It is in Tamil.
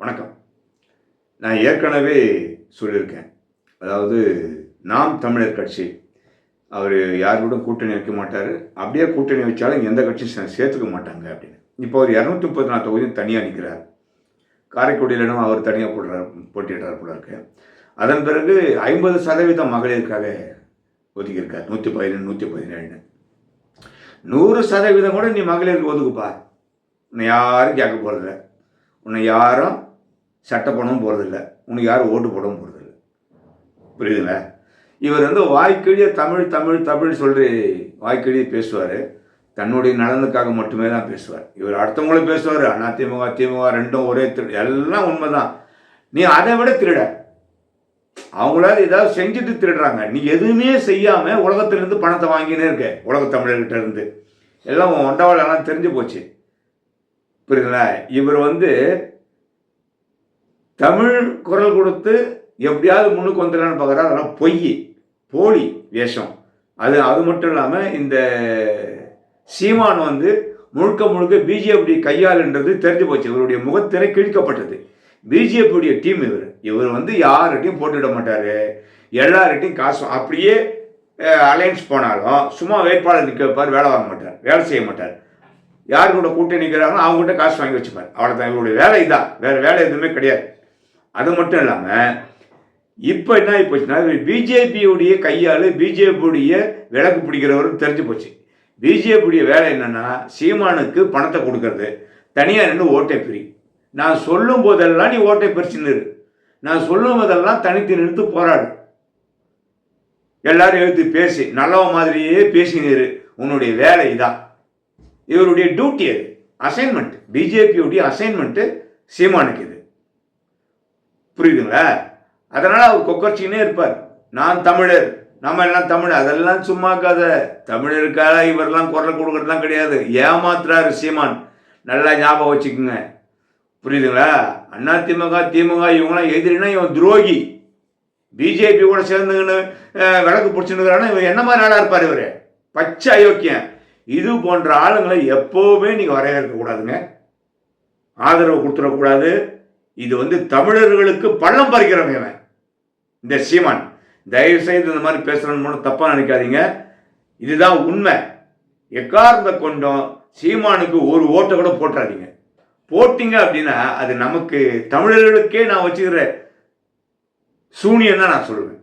வணக்கம். நான் ஏற்கனவே சொல்லியிருக்கேன். அதாவது நாம் தமிழர் கட்சி அவர் யார் கூட கூட்டணி வைக்க மாட்டார். அப்படியே கூட்டணி வச்சாலும் எந்த கட்சியும் சேர்த்துக்க மாட்டாங்க அப்படின்னு. இப்போ அவர் 234 தொகுதியும் தனியாக நிற்கிறார். காரைக்குடியிலும் அவர் தனியாக போட்டியிடுறார் போல இருக்கு. அதன் பிறகு 50% மகளிருக்காக ஒதுக்கியிருக்கார். 117 117 100% கூட நீ மகளிருக்கு ஒதுக்குப்பா. உன்னை யாரும் கேட்க போகிறதில்ல. உன்னை யாரும் சட்டை பண்ணவும் போகிறதில்ல. உனக்கு யாரும் ஓட்டு போடவும் போகிறதில்ல. புரியுதுங்களா? இவர் வாய்க்கிழிய தமிழ் தமிழ் தமிழ் சொல்லி வாய்க்கிழிய பேசுவார். தன்னுடைய நலனுக்காக மட்டுமே தான் பேசுவார். இவர் அடுத்தவங்களும் பேசுவார். அதிமுக திமுக ரெண்டும் ஒரே எல்லாம் உண்மைதான். நீ அதை விட திருட. அவங்களால ஏதாவது செஞ்சுட்டு திருடுறாங்க. நீ எதுவுமே செய்யாமல் உலகத்திலேருந்து பணத்தை வாங்கினே இருக்க. உலக தமிழர்கிட்ட இருந்து எல்லாம் ஒண்டவாள் எல்லாம் தெரிஞ்சு போச்சு. புரியுதுங்களா? இவர் தமிழ் குரல் கொடுத்து எப்படியாவது முன்னுக்கு வந்துடலான்னு பார்க்குறாரு. அதெல்லாம் பொய், போலி வேஷம். அது மட்டும் இல்லாமல் இந்த சீமான் முழுக்க முழுக்க பிஜேபி கையாளுன்றது தெரிஞ்சு போச்சு. இவருடைய முகத்திரை கிழிக்கப்பட்டது. பிஜேபியுடைய டீம் இவர் யார்கிட்டையும் போட்டுவிட மாட்டார். எல்லார்கிட்டையும் காசு அப்படியே அலையன்ஸ் போனாலும் சும்மா வேட்பாளர் நிற்க வைப்பார். வேலை வாங்க மாட்டார், வேலை செய்ய மாட்டார். யார் கூட கூட்டணி நிற்கிறாங்களோ அவங்ககிட்ட காசு வாங்கி வச்சுப்பார். அவ்வளோதான் இவருடைய வேலை. இதான், வேறு வேலை எதுவுமே கிடையாது. அது மட்டும் இல்லாமல் இப்போ என்ன ஆகி போச்சுன்னா பிஜேபியுடைய கையால் பிஜேபியுடைய விளக்கு பிடிக்கிறவரும் தெரிஞ்சு போச்சு. பிஜேபியுடைய வேலை என்னென்னா சீமானுக்கு பணத்தை கொடுக்கறது, தனியாக நின்று ஓட்டை பிரி. நான் சொல்லும் போதெல்லாம் நீ ஓட்டை பிரிச்சுன்னு இரு. நான் சொல்லும் போதெல்லாம் தனித்து நிறுத்து போராடு. எல்லாரும் எழுத்து பேசி நல்லவ மாதிரியே பேசினீரு. உன்னுடைய வேலை இதான். இவருடைய டியூட்டி அது, அசைன்மெண்ட். பிஜேபியுடைய அசைன்மெண்ட்டு சீமானுக்கு இது. புரியுதுங்களா? அதனால் அவர் கொக்கரிச்சின்னே இருப்பார். நான் தமிழர், நம்ம எல்லாம் தமிழ். அதெல்லாம் சும்மா கதை. தமிழருக்காக இவரெல்லாம் குரல் கொடுக்கறதுலாம் கிடையாது. ஏமாத்துறாரு சீமான். நல்லா ஞாபகம் வச்சுக்கோங்க. புரியுதுங்களா? அதிமுக திமுக இவங்களாம் எதிரினா இவன் துரோகி. பிஜேபி கூட சேர்ந்துங்கன்னு விளக்கு பிடிச்சுன்னுக்கிறான்னா இவன் என்ன மாதிரி நாளாக இருப்பார்? இவர் பச்சை அயோக்கியம். இது போன்ற ஆளுங்களை எப்போவுமே நீங்கள் வரவேற்கக்கூடாதுங்க. ஆதரவு கொடுத்துடக்கூடாது. இது தமிழர்களுக்கு பள்ளம் பறிக்கிறவங்க இந்த சீமான். தயவுசெய்து இந்த மாதிரி பேசுகிறேன்னு தப்பாக நினைக்காதீங்க. இதுதான் உண்மை. எக்காரணத்தை கொண்டும் சீமானுக்கு ஒரு ஓட்டை கூட போட்டுறாதீங்க. போட்டிங்க அப்படின்னா அது நமக்கு தமிழர்களுக்கே நான் வச்சுக்கிற சூனியம் தான் நான் சொல்லுவேன்.